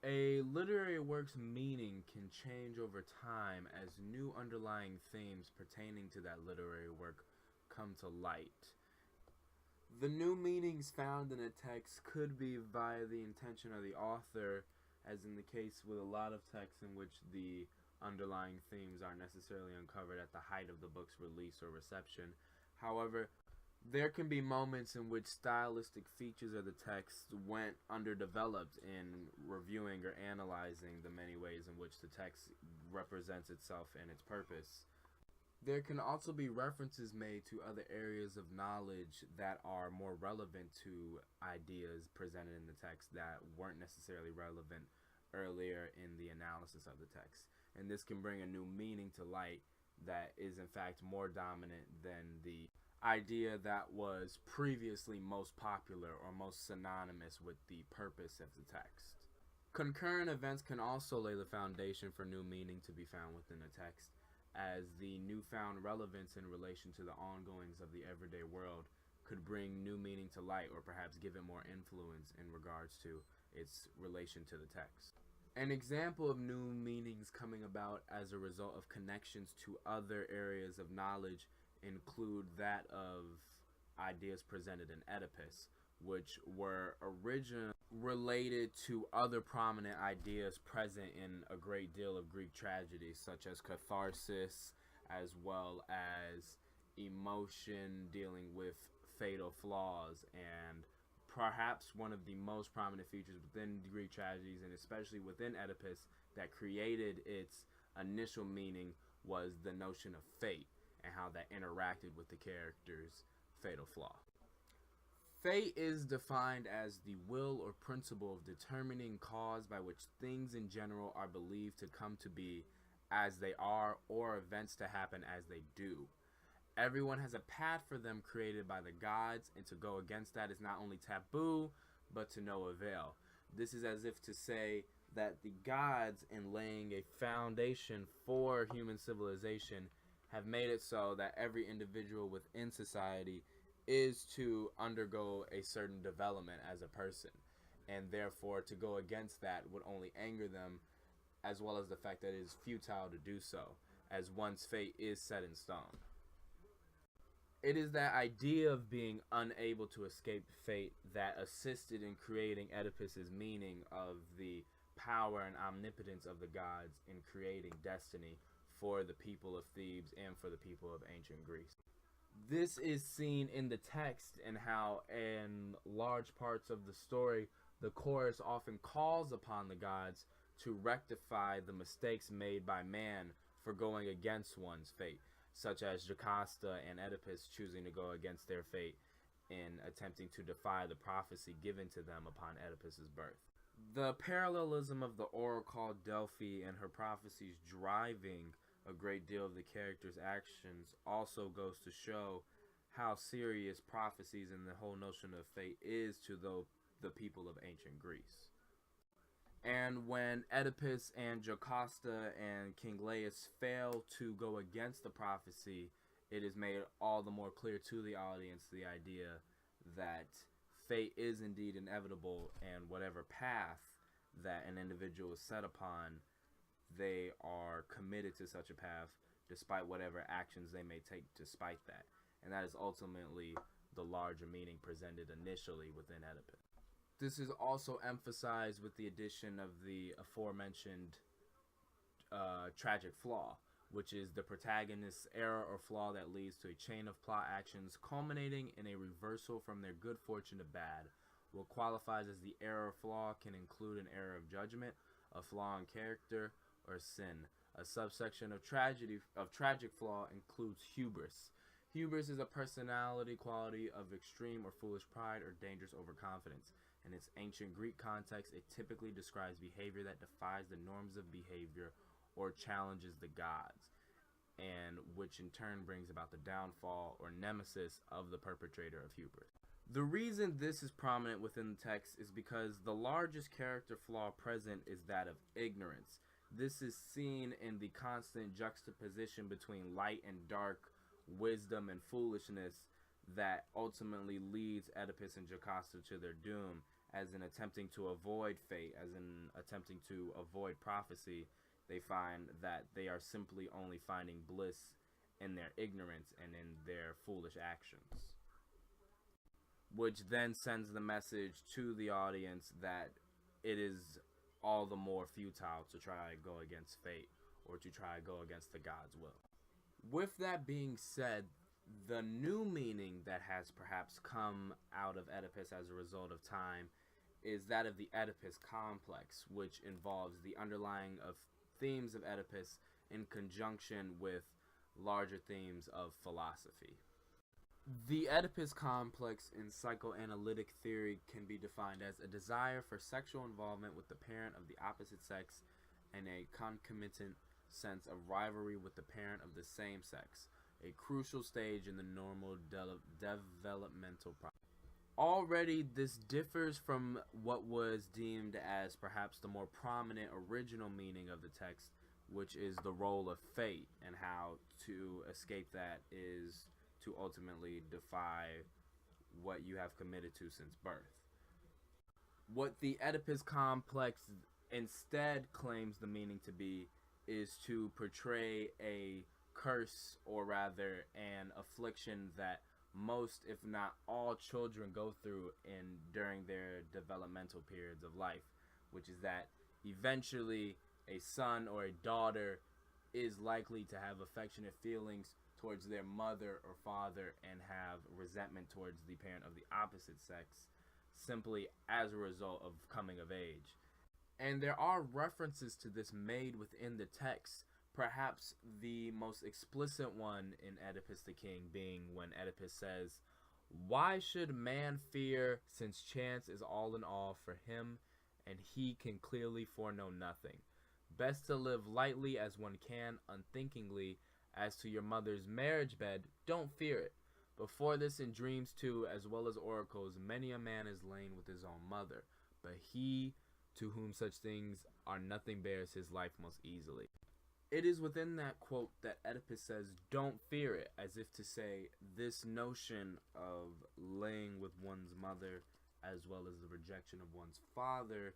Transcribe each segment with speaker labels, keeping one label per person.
Speaker 1: A literary work's meaning can change over time as new underlying themes pertaining to that literary work come to light. The new meanings found in a text could be via the intention of the author, as in the case with a lot of texts in which the underlying themes aren't necessarily uncovered at the height of the book's release or reception. However, there can be moments in which stylistic features of the text went underdeveloped in reviewing or analyzing the many ways in which the text represents itself and its purpose. There can also be references made to other areas of knowledge that are more relevant to ideas presented in the text that weren't necessarily relevant earlier in the analysis of the text. And this can bring a new meaning to light that is in fact more dominant than the idea that was previously most popular or most synonymous with the purpose of the text. Concurrent events can also lay the foundation for new meaning to be found within a text, as the newfound relevance in relation to the ongoings of the everyday world could bring new meaning to light, or perhaps give it more influence in regards to its relation to the text. An example of new meanings coming about as a result of connections to other areas of knowledge include that of ideas presented in Oedipus, which were originally related to other prominent ideas present in a great deal of Greek tragedies, such as catharsis, as well as emotion dealing with fatal flaws. And perhaps one of the most prominent features within Greek tragedies, and especially within Oedipus, that created its initial meaning was the notion of fate and how that interacted with the character's fatal flaw. Fate is defined as the will or principle of determining cause by which things in general are believed to come to be as they are, or events to happen as they do. Everyone has a path for them created by the gods, and to go against that is not only taboo, but to no avail. This is as if to say that the gods, in laying a foundation for human civilization, have made it so that every individual within society is to undergo a certain development as a person, and therefore to go against that would only anger them, as well as the fact that it is futile to do so, as one's fate is set in stone. It is that idea of being unable to escape fate that assisted in creating Oedipus's meaning of the power and omnipotence of the gods in creating destiny for the people of Thebes and for the people of ancient Greece. This is seen in the text and how in large parts of the story the chorus often calls upon the gods to rectify the mistakes made by man for going against one's fate, such as Jocasta and Oedipus choosing to go against their fate in attempting to defy the prophecy given to them upon Oedipus's birth. The parallelism of the oracle called Delphi and her prophecies driving a great deal of the character's actions also goes to show how serious prophecies and the whole notion of fate is to the people of ancient Greece. And when Oedipus and Jocasta and King Laius fail to go against the prophecy, it is made all the more clear to the audience the idea that fate is indeed inevitable, and whatever path that an individual is set upon, they are committed to such a path despite whatever actions they may take despite that. And that is ultimately the larger meaning presented initially within Oedipus. This is also emphasized with the addition of the aforementioned tragic flaw, which is the protagonist's error or flaw that leads to a chain of plot actions culminating in a reversal from their good fortune to bad. What qualifies as the error or flaw can include an error of judgment, a flaw in character, or sin. A subsection of tragic flaw includes hubris. Hubris is a personality quality of extreme or foolish pride or dangerous overconfidence. In its ancient Greek context, it typically describes behavior that defies the norms of behavior or challenges the gods, and which in turn brings about the downfall or nemesis of the perpetrator of hubris. The reason this is prominent within the text is because the largest character flaw present is that of ignorance. This is seen in the constant juxtaposition between light and dark, wisdom and foolishness, that ultimately leads Oedipus and Jocasta to their doom, as in attempting to avoid fate, as in attempting to avoid prophecy, they find that they are simply only finding bliss in their ignorance and in their foolish actions. Which then sends the message to the audience that it is all the more futile to try to go against fate or to try to go against the God's will. With that being said, the new meaning that has perhaps come out of Oedipus as a result of time is that of the Oedipus complex, which involves the underlying of themes of Oedipus in conjunction with larger themes of philosophy. The Oedipus complex in psychoanalytic theory can be defined as a desire for sexual involvement with the parent of the opposite sex and a concomitant sense of rivalry with the parent of the same sex, a crucial stage in the normal developmental process. Already, this differs from what was deemed as perhaps the more prominent original meaning of the text, which is the role of fate, and how to escape that is to ultimately defy what you have committed to since birth. What the Oedipus complex instead claims the meaning to be is to portray a curse, or rather an affliction, that most, if not all, children go through during their developmental periods of life, which is that eventually a son or a daughter is likely to have affectionate feelings towards their mother or father and have resentment towards the parent of the opposite sex, simply as a result of coming of age. And there are references to this made within the text, perhaps the most explicit one in Oedipus the King being when Oedipus says, "Why should man fear, since chance is all in all for him, and he can clearly foreknow nothing? Best to live lightly as one can, unthinkingly. As to your mother's marriage bed, don't fear it. Before this, in dreams too, as well as oracles, many a man is lain with his own mother, but he to whom such things are nothing bears his life most easily." It is within that quote that Oedipus says, "Don't fear it," as if to say this notion of laying with one's mother, as well as the rejection of one's father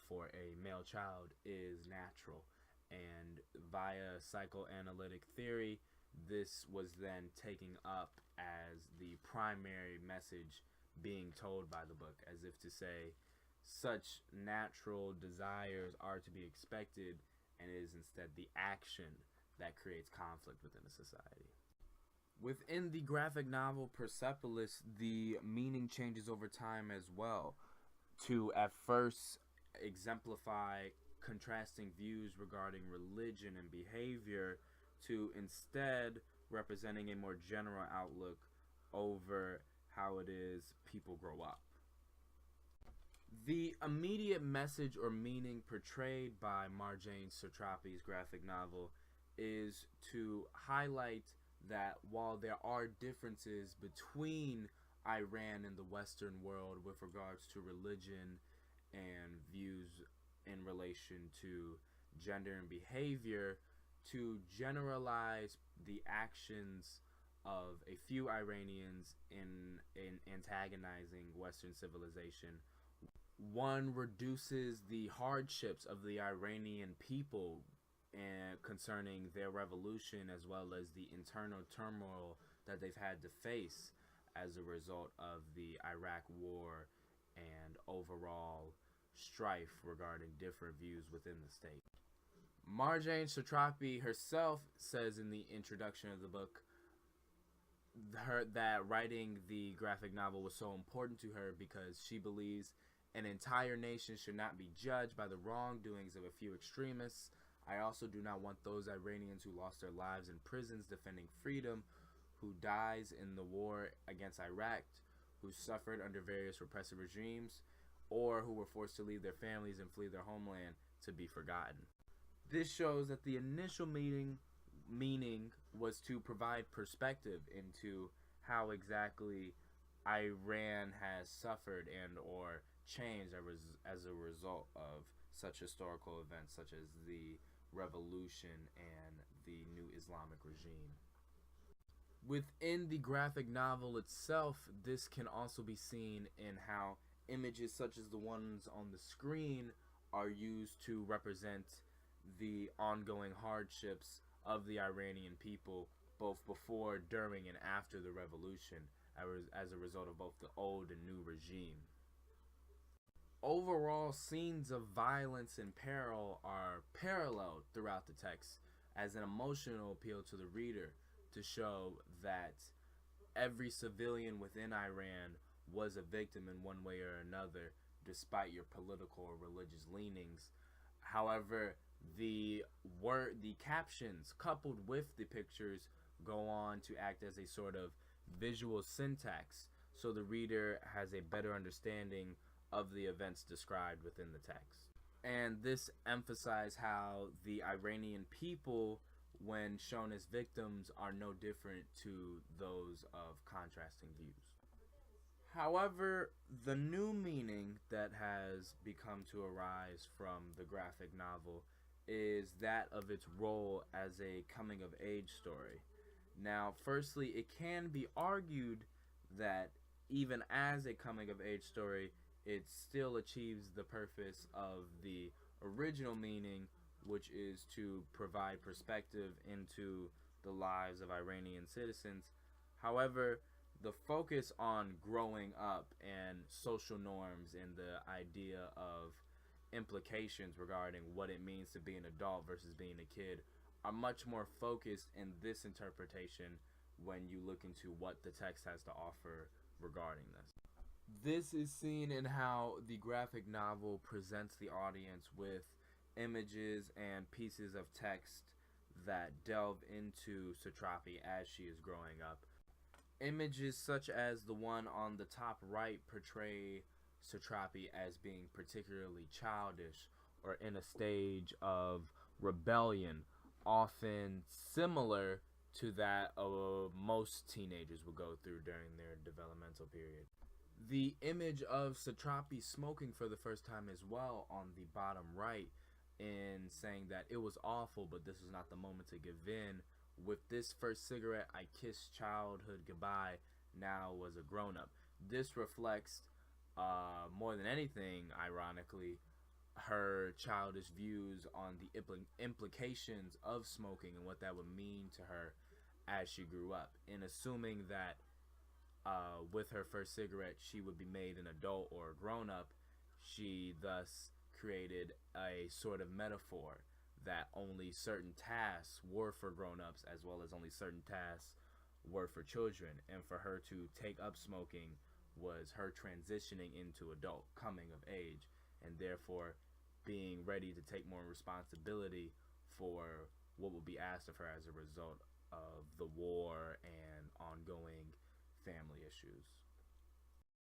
Speaker 1: for a male child, is natural. And via psychoanalytic theory, this was then taken up as the primary message being told by the book, as if to say such natural desires are to be expected, and it is instead the action that creates conflict within a society. Within the graphic novel Persepolis, the meaning changes over time as well, to at first exemplify contrasting views regarding religion and behavior, to instead representing a more general outlook over how it is people grow up. The immediate message or meaning portrayed by Marjane Satrapi's graphic novel is to highlight that while there are differences between Iran and the Western world with regards to religion and views in relation to gender and behavior, to generalize the actions of a few Iranians in antagonizing Western civilization, one reduces the hardships of the Iranian people and concerning their revolution, as well as the internal turmoil that they've had to face as a result of the Iraq war and overall strife regarding different views within the state. Marjane Satrapi herself says in the introduction of the book that writing the graphic novel was so important to her because she believes an entire nation should not be judged by the wrongdoings of a few extremists. I also do not want those Iranians who lost their lives in prisons defending freedom, who dies in the war against Iraq, who suffered under various repressive regimes, or who were forced to leave their families and flee their homeland, to be forgotten. This shows that the initial meaning was to provide perspective into how exactly Iran has suffered and or changed as a result of such historical events such as the revolution and the new Islamic regime. Within the graphic novel itself, this can also be seen in how Images such as the ones on the screen are used to represent the ongoing hardships of the Iranian people, both before, during, and after the revolution, as a result of both the old and new regime. Overall, scenes of violence and peril are paralleled throughout the text as an emotional appeal to the reader to show that every civilian within Iran was a victim in one way or another, despite your political or religious leanings. However, the captions coupled with the pictures go on to act as a sort of visual syntax, so the reader has a better understanding of the events described within the text. And this emphasized how the Iranian people, when shown as victims, are no different to those of contrasting views. However, the new meaning that has become to arise from the graphic novel is that of its role as a coming of age story. Now, firstly, it can be argued that even as a coming of age story, it still achieves the purpose of the original meaning, which is to provide perspective into the lives of Iranian citizens. However, the focus on growing up and social norms and the idea of implications regarding what it means to be an adult versus being a kid are much more focused in this interpretation when you look into what the text has to offer regarding this. This is seen in how the graphic novel presents the audience with images and pieces of text that delve into Satrapi as she is growing up. Images such as the one on the top right portray Satrapi as being particularly childish or in a stage of rebellion, often similar to that most teenagers will go through during their developmental period. The image of Satrapi smoking for the first time as well on the bottom right, in saying that it was awful but this was not the moment to give in. With this first cigarette I kissed childhood goodbye, now was a grown-up. This reflects more than anything, ironically, her childish views on the implications of smoking and what that would mean to her as she grew up, in assuming that with her first cigarette she would be made an adult or a grown-up. She thus created a sort of metaphor that only certain tasks were for grown-ups as well as only certain tasks were for children, and for her to take up smoking was her transitioning into adult, coming of age, and therefore being ready to take more responsibility for what would be asked of her as a result of the war and ongoing family issues.